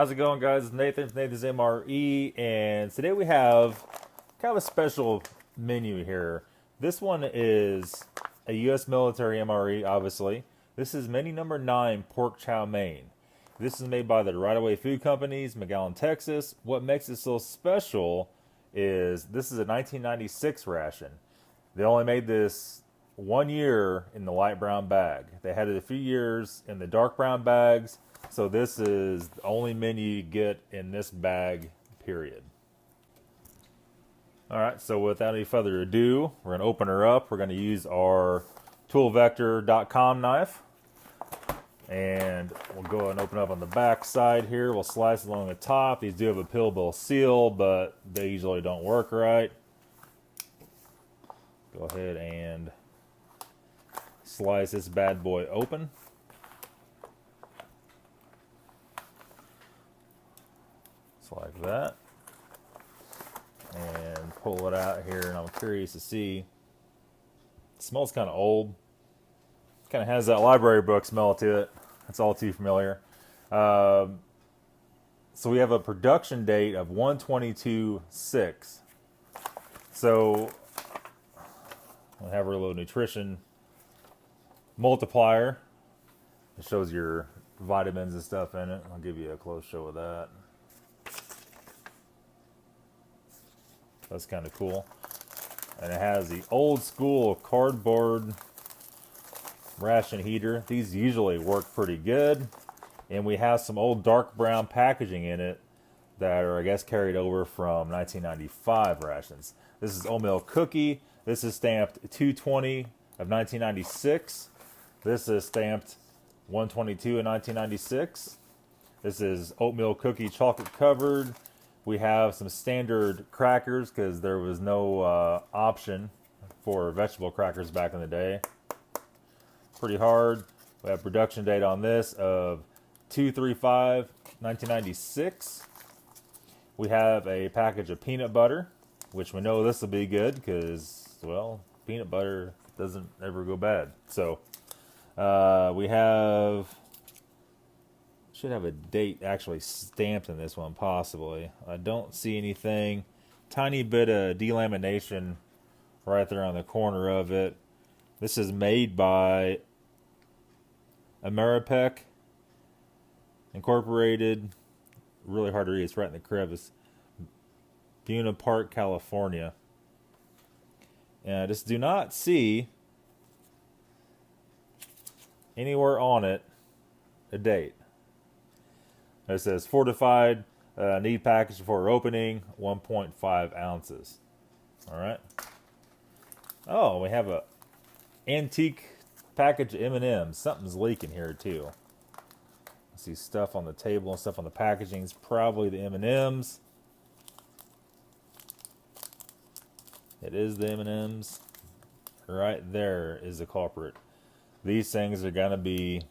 How's it going, guys? It's Nathan from Nathan's MRE, and today we have kind of a special menu here. This one is a U.S. military MRE, obviously. This is menu number 9, pork chow mein. This is made by the Right Away Food Companies, McAllen, Texas. What makes it so special is this is a 1996 ration. They only made this 1 year in the light brown bag. They had it a few years in the dark brown bags. So this is the only menu you get in this bag, period. Alright, so without any further ado, we're going to open her up. We're going to use our toolvector.com knife. And we'll go ahead and open up on the back side here. We'll slice along the top. These do have a pillable seal, but they usually don't work right. Go ahead and slice this bad boy open. Like that, and pull it out here, and I'm curious to see. It smells kind of old, kind of has that library book smell to it. It's all too familiar. So we have a production date of 1/22/6. So we have our little nutrition multiplier. It shows your vitamins and stuff in it. I'll give you a close show of that. That's kind of cool. And it has the old school cardboard ration heater. These usually work pretty good. And we have some old dark brown packaging in it that are, I guess, carried over from 1995 rations. This is oatmeal cookie. This is stamped 2/20 of 1996. This is stamped 1/22 of 1996. This is oatmeal cookie chocolate covered. We have some standard crackers because there was no option for vegetable crackers back in the day. Pretty hard. We have production date on this of 2/35/1996. We have a package of peanut butter, which we know this will be good because, well, peanut butter doesn't ever go bad. So we should have a date actually stamped in this one, possibly. I don't see anything. Tiny bit of delamination right there on the corner of it. This is made by MRE Incorporated. Really hard to read. It's right in the crevice. Buena Park, California. And I just do not see anywhere on it a date. It says fortified, need package before opening, 1.5 ounces. All right. Oh, we have a antique package of M&Ms. Something's leaking here too. I see stuff on the table and stuff on the packaging. It's probably the M&Ms. It is the M&Ms. Right there is the culprit. These things are gonna be.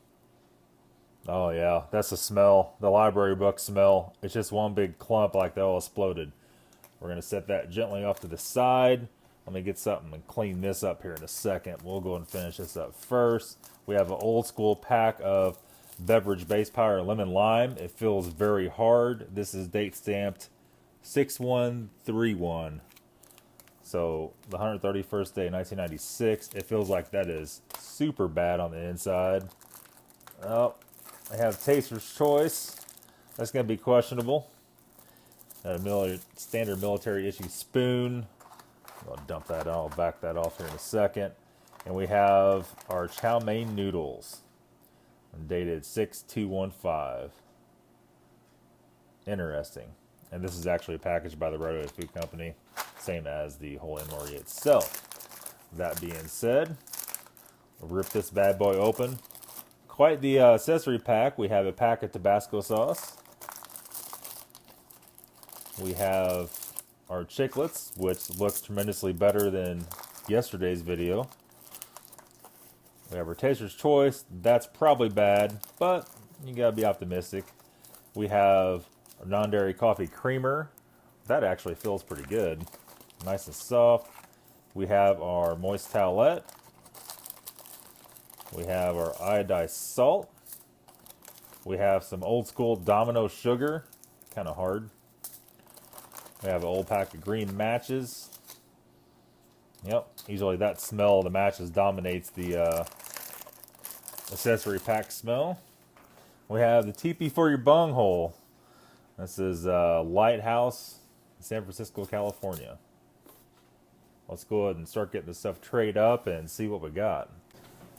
Oh yeah, that's the smell. The library book smell. It's just one big clump like they all exploded. We're going to set that gently off to the side. Let me get something and clean this up here in a second. We'll go and finish this up first. We have an old school pack of beverage base powder lemon lime. It feels very hard. This is date stamped 6/1/31. So the 131st day, 1996. It feels like that is super bad on the inside. Oh. I have Taster's Choice. That's going to be questionable. A standard military issue spoon. I'll dump that out. I'll back that off here in a second. And we have our chow mein noodles. Dated 6/2/15. Interesting. And this is actually packaged by the Right Away Food Company. Same as the whole MRE itself. That being said, we'll rip this bad boy open. Quite the accessory pack. We have a pack of Tabasco sauce. We have our chiclets, which looks tremendously better than yesterday's video. We have our Taster's Choice. That's probably bad, but you gotta be optimistic. We have our non-dairy coffee creamer. That actually feels pretty good. Nice and soft. We have our moist towelette. We have our iodized salt. We have some old school Domino sugar, kind of hard. We have an old pack of green matches. Yep, usually that smell of the matches dominates the accessory pack smell. We have the teepee for your bunghole. This is Lighthouse, San Francisco, California. Let's go ahead and start getting this stuff trayed up and see what we got.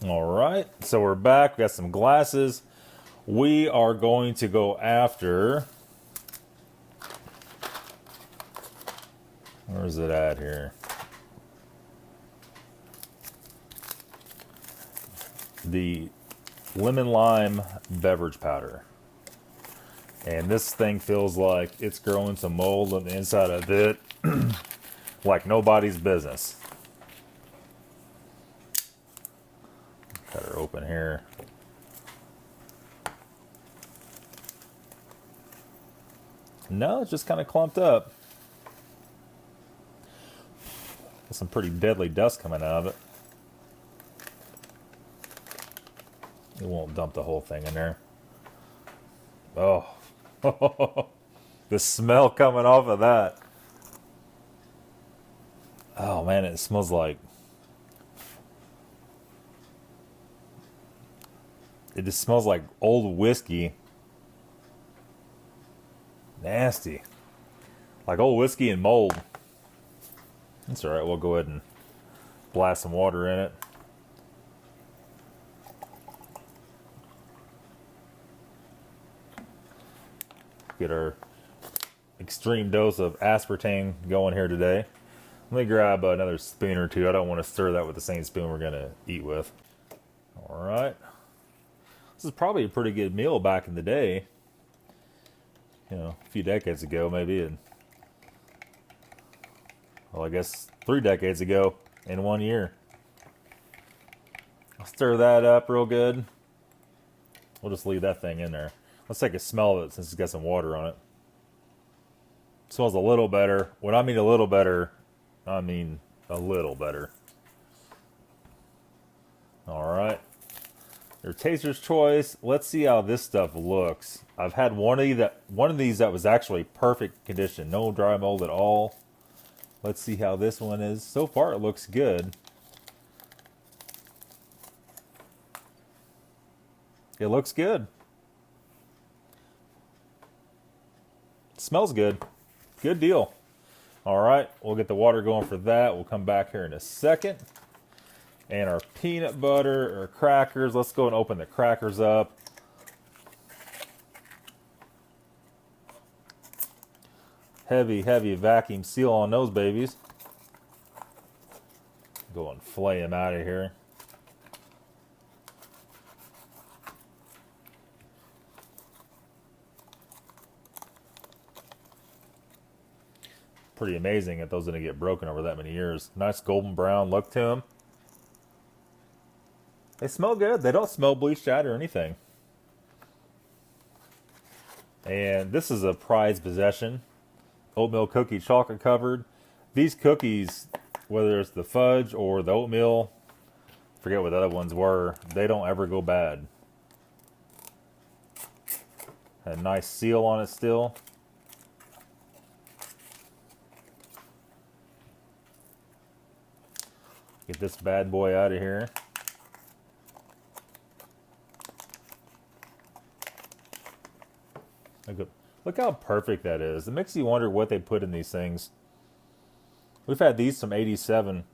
All right, so we're back. We got some glasses. We are going to go after... Where's it at here? The lemon lime beverage powder. And this thing feels like it's growing some mold on the inside of it like nobody's business. Cut her open here. No, it's just kind of clumped up. There's some pretty deadly dust coming out of it. It won't dump the whole thing in there. Oh, the smell coming off of that. Oh man, it smells like... It just smells like old whiskey. Nasty. Like old whiskey and mold. That's alright, we'll go ahead and blast some water in it. Get our extreme dose of aspartame going here today. Let me grab another spoon or two. I don't want to stir that with the same spoon we're going to eat with. Alright. This is probably a pretty good meal back in the day. You know, a few decades ago maybe. And, well, I guess 3 decades ago in 1 year. I'll stir that up real good. We'll just leave that thing in there. Let's take a smell of it since it's got some water on it. It smells a little better. When I mean a little better, I mean a little better. Alright. Your taster's choice. Let's see how this stuff looks. I've had one of these that was actually perfect condition. No dry mold at all. Let's see how this one is. So far it looks good. It looks good. Smells good. Good deal. Alright, we'll get the water going for that. We'll come back here in a second. And our peanut butter or crackers. Let's go and open the crackers up. Heavy, heavy vacuum seal on those babies. Go and flay them out of here. Pretty amazing that those didn't get broken over that many years. Nice golden brown look to them. They smell good. They don't smell bleached out or anything. And this is a prized possession. Oatmeal cookie chocolate covered. These cookies, whether it's the fudge or the oatmeal, forget what the other ones were, they don't ever go bad. Had a nice seal on it still. Get this bad boy out of here. Look how perfect that is. It makes you wonder what they put in these things. We've had these from '87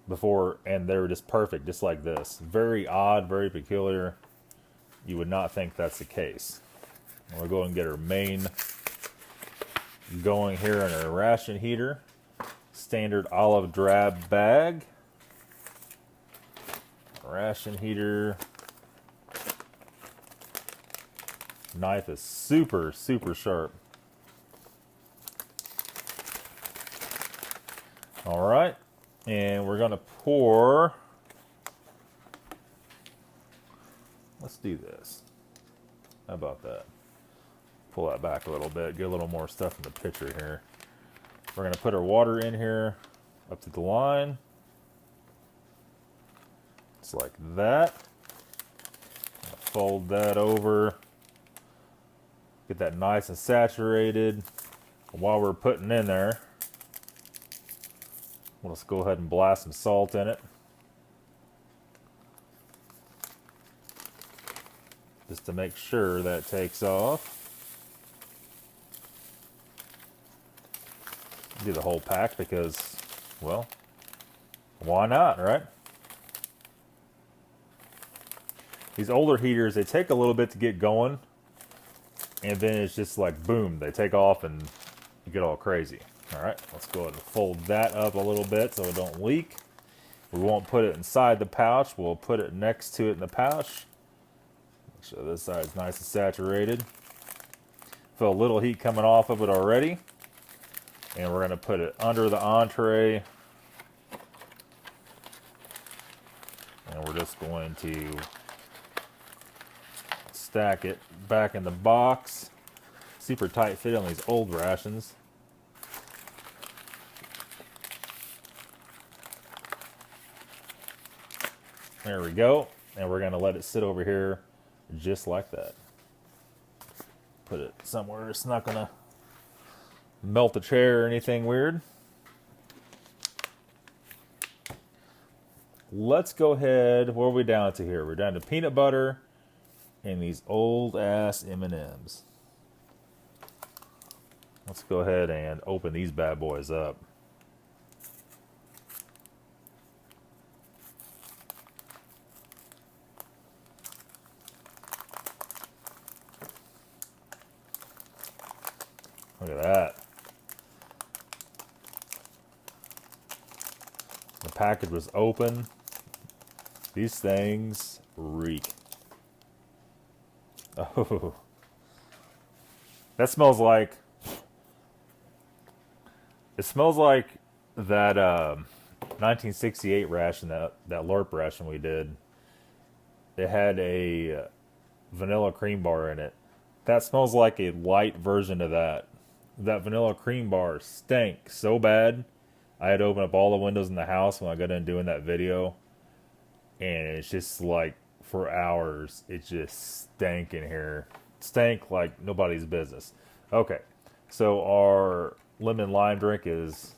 before, and they were just perfect, just like this. Very odd, very peculiar. You would not think that's the case. We'll go and get our main going here in our ration heater. Standard olive drab bag. Ration heater. Knife is super, super sharp. All right, and we're gonna pour. Let's do this. How about that? Pull that back a little bit, get a little more stuff in the pitcher here. We're gonna put our water in here up to the line. Just like that. Fold that over. Get that nice and saturated. While we're putting in there, let's go ahead and blast some salt in it. Just to make sure that takes off. Do the whole pack because, well, why not, right? These older heaters, they take a little bit to get going, and then it's just like boom, they take off and you get all crazy. All right, let's go ahead and fold that up a little bit so it don't leak. We won't put it inside the pouch, we'll put it next to it in the pouch. Make sure this side's nice and saturated. Feel a little heat coming off of it already. And we're gonna put it under the entree. And we're just going to stack it back in the box. Super tight fit on these old rations. There we go. And we're gonna let it sit over here just like that. Put it somewhere it's not gonna melt the chair or anything weird. Let's go ahead, what are we down to here? We're down to peanut butter and these old ass M&Ms. Let's go ahead and open these bad boys up. Look at that. The package was open. These things reek. Oh. That smells like... It smells like that 1968 ration, that LARP ration we did. It had a vanilla cream bar in it. That smells like a light version of that. That vanilla cream bar stank so bad. I had to open up all the windows in the house when I got in doing that video. And it's just like, for hours, it just stank in here. Stank like nobody's business. Okay, so our lemon lime drink is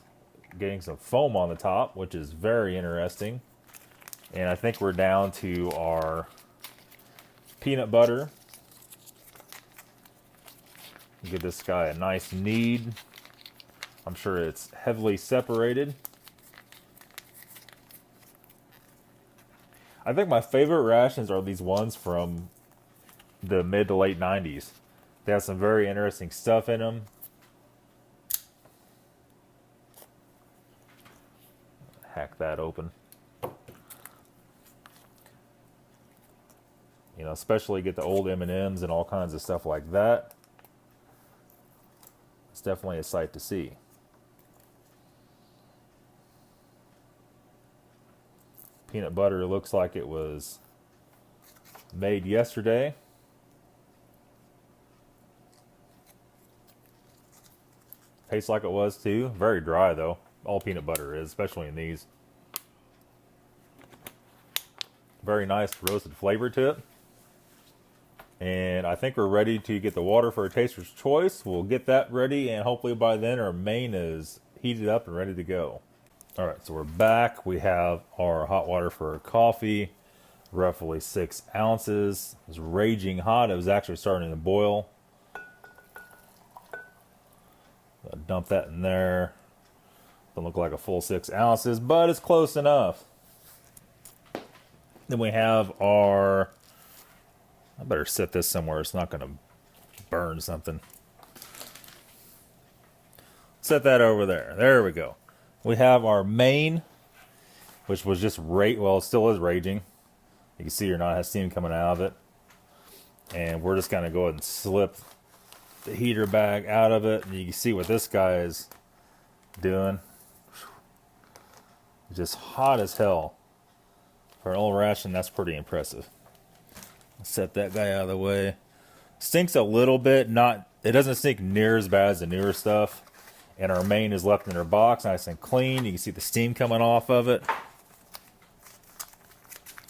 getting some foam on the top, which is very interesting. And I think we're down to our peanut butter. Give this guy a nice knead. I'm sure it's heavily separated. I think my favorite rations are these ones from the mid to late 90s. They have some very interesting stuff in them. Hack that open. You know, especially get the old M&Ms and all kinds of stuff like that. It's definitely a sight to see. Peanut butter looks like it was made yesterday. Tastes like it was too. Very dry though. All peanut butter is, especially in these. Very nice roasted flavor to it. And I think we're ready to get the water for a taster's choice. We'll get that ready, and hopefully by then our main is heated up and ready to go. All right, so we're back. We have our hot water for our coffee, roughly 6 ounces. It was raging hot. It was actually starting to boil. I'll dump that in there. Doesn't look like a full 6 ounces, but it's close enough. Then we have our... I better set this somewhere. It's not going to burn something. Set that over there. There we go. We have our main, which was just well, it still is raging. You can see or not, it has steam coming out of it. And we're just going to go ahead and slip the heater bag out of it. And you can see what this guy is doing. Just hot as hell. For an old ration, that's pretty impressive. Set that guy out of the way. Stinks a little bit. It doesn't stink near as bad as the newer stuff. And our main is left in our box, nice and clean. You can see the steam coming off of it.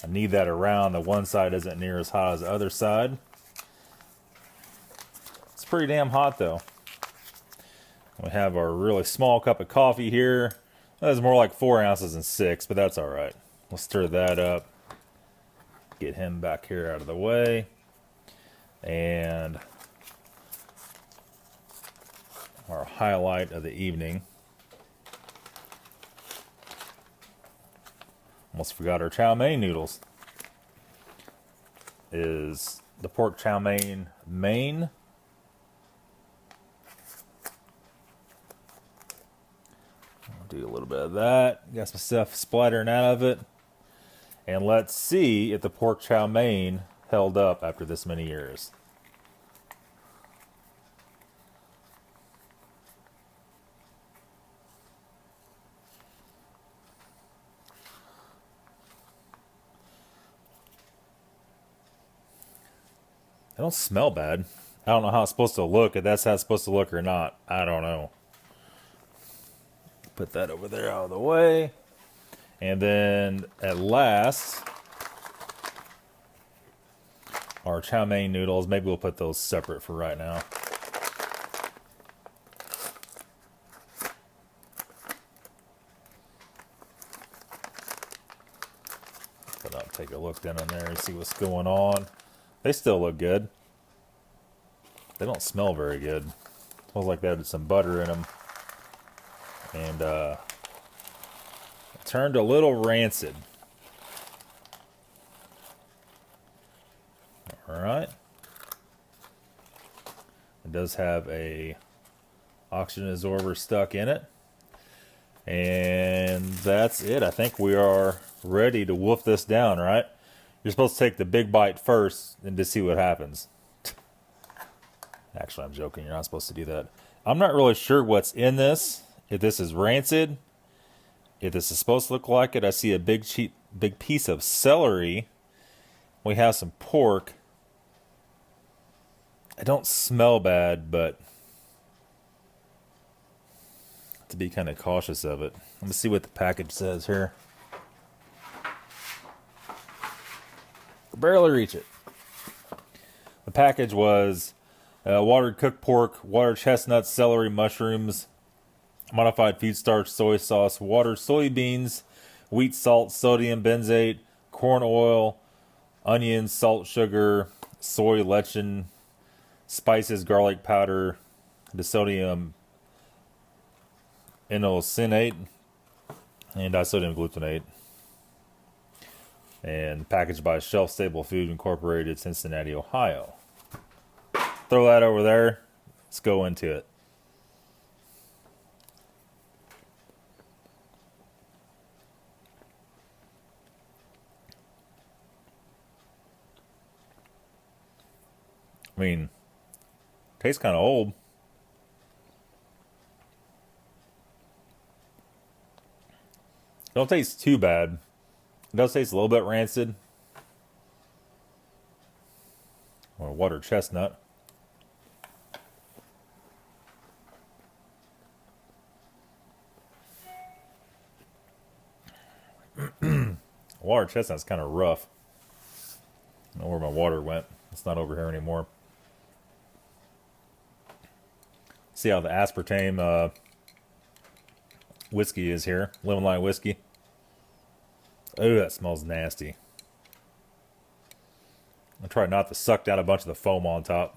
I need that around. The one side isn't near as hot as the other side. Let's pretty damn hot though. We have our really small cup of coffee here. That's more like 4 ounces than 6, but that's all right. We'll stir that up. Get him back here out of the way. And our highlight of the evening. Almost forgot our chow mein noodles. Is the pork chow mein main. I'll do a little bit of that. Got some stuff splattering out of it. And let's see if the pork chow mein held up after this many years. They don't smell bad. I don't know how it's supposed to look, if that's how it's supposed to look or not. I don't know. Put that over there out of the way. And then at last, our chow mein noodles. Maybe we'll put those separate for right now. But I'll take a look down in there and see what's going on. They still look good. They don't smell very good. Smells like they had some butter in them. And turned a little rancid. Alright. It does have a oxygen absorber stuck in it. And that's it. I think we are ready to wolf this down, right? You're supposed to take the big bite first and to see what happens. Actually, I'm joking. You're not supposed to do that. I'm not really sure what's in this. If this is rancid. If this is supposed to look like it. I see a big piece of celery. We have some pork. I don't smell bad, but to be kind of cautious of it. Let's see what the package says here. Barely reach it. The package was watered cooked pork, watered chestnuts, celery, mushrooms, modified feed starch, soy sauce, watered soybeans, wheat salt, sodium benzoate, corn oil, onions, salt, sugar, soy lecithin, spices, garlic powder, disodium inosinate, and disodium glutamate. And packaged by Shelf Stable Food Incorporated, Cincinnati, Ohio. Throw that over there. Let's go into it. I mean, tastes kind of old. Don't taste too bad. It does taste a little bit rancid. Or watered chestnut. Watered chestnut's kind of rough. I don't know where my water went. It's not over here anymore. See how the aspartame whiskey is here. Lemon lime whiskey. Oh, that smells nasty. I tried not to suck down a bunch of the foam on top.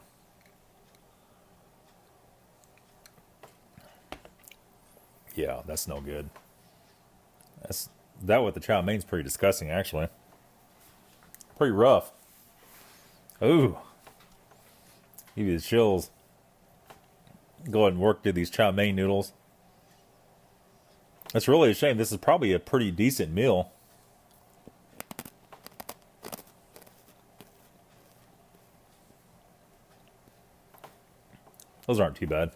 Yeah, that's no good. That with the chow mein's pretty disgusting, actually. Pretty rough. Ooh. Give you the chills. Go ahead and work through these chow mein noodles. It's really a shame. This is probably a pretty decent meal. Those aren't too bad.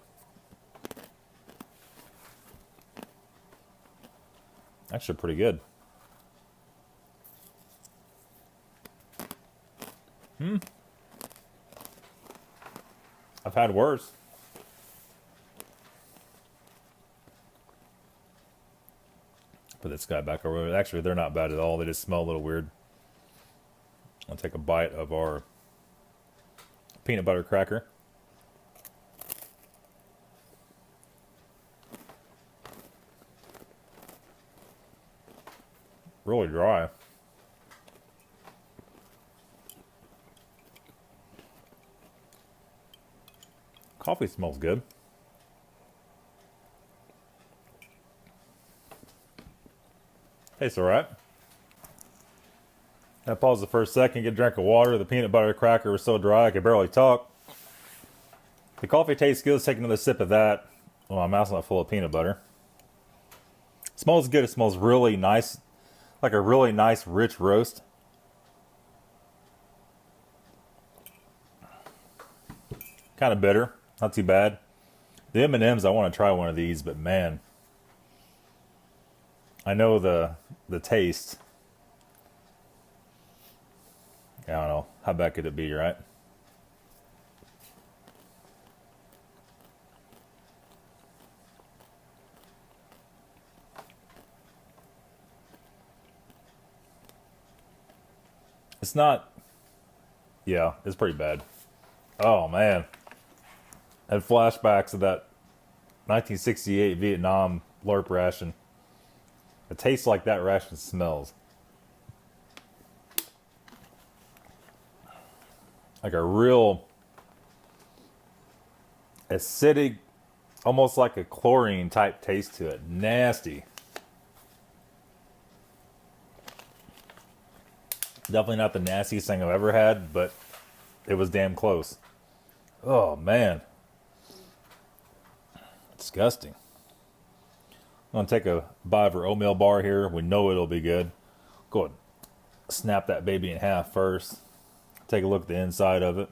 Actually pretty good. I've had worse. Put this guy back over there. Actually, they're not bad at all. They just smell a little weird. I'll take a bite of our peanut butter cracker. really dry. Coffee smells good. Tastes alright. I paused the first second, get a drink of water. The peanut butter cracker was so dry I could barely talk. The coffee tastes good. Let's take another sip of that. Well, my mouth's not full of peanut butter. It smells good. It smells really nice. Like a really nice, rich roast. Kind of bitter. Not too bad. The M&Ms, I want to try one of these, but man. I know the taste. I don't know. How bad could it be, right? It's not... Yeah, it's pretty bad. Oh, man. I had flashbacks of that 1968 Vietnam LARP ration. It tastes like that ration smells. Like a real acidic, almost like a chlorine type taste to it. Nasty. Definitely not the nastiest thing I've ever had, but it was damn close. Oh, man. Disgusting. I'm going to take a bite of our oatmeal bar here. We know it'll be good. Go ahead. Snap that baby in half first. Take a look at the inside of it.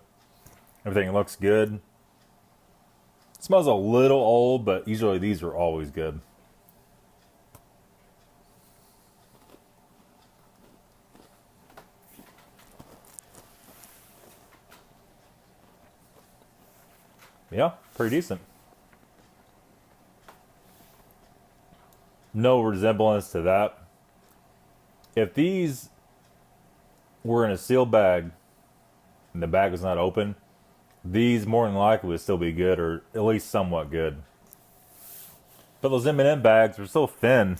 Everything looks good. It smells a little old, but usually these are always good. Yeah, pretty decent. No resemblance to that. If these were in a sealed bag and the bag was not open, these more than likely would still be good, or at least somewhat good. But those M&M bags are so thin,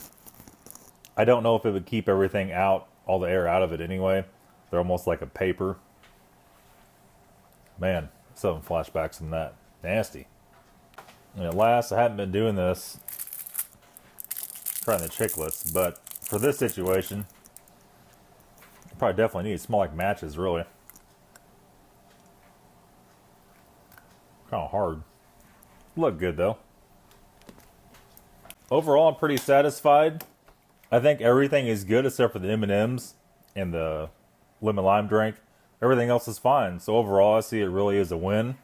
I don't know if it would keep everything out, all the air out of it anyway. They're almost like a paper. Man, still having flashbacks from that. Nasty. And at last, I haven't been doing this, trying the chiclets, but for this situation, you probably definitely need to smell like matches, really. Kind of hard. Look good, though. Overall, I'm pretty satisfied. I think everything is good except for the M&Ms and the lemon lime drink. Everything else is fine. So overall, I see it really is a win.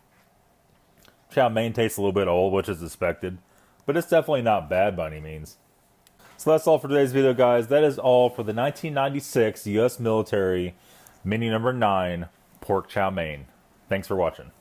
Chow mein tastes a little bit old, which is expected, but it's definitely not bad by any means. So that's all for today's video, guys. That is all for the 1996 U.S. Military Mini Number 9 Pork Chow mein. Thanks for watching.